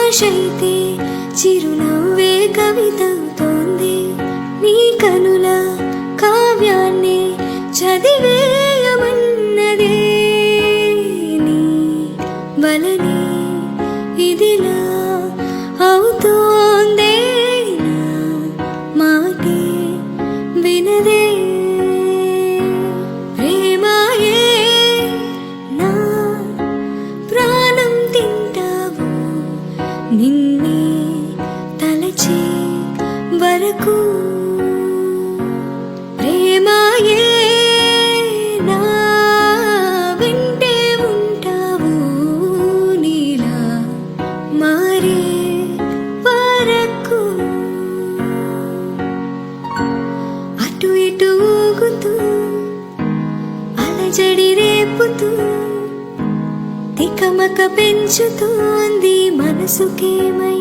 ఆశైతే చిరునవ్వే కవితవుతోంది. నీ కనుల కావ్యాన్ని చదివేయమన్నదే నీ వలనే ఇదిలా అవుతోందే నా మాటే వినదే. ప్రేమాయే నా ప్రాణం తింటావు నిన్నే తలచే వరకు. ప్రేమాయే నా వింటే ఉంటావు నీలా మారే వరకు. అటు ఇటు ఊగుతూ అలజడి రేపుతూ తికమక పెంచుతోంది మనసుకేమై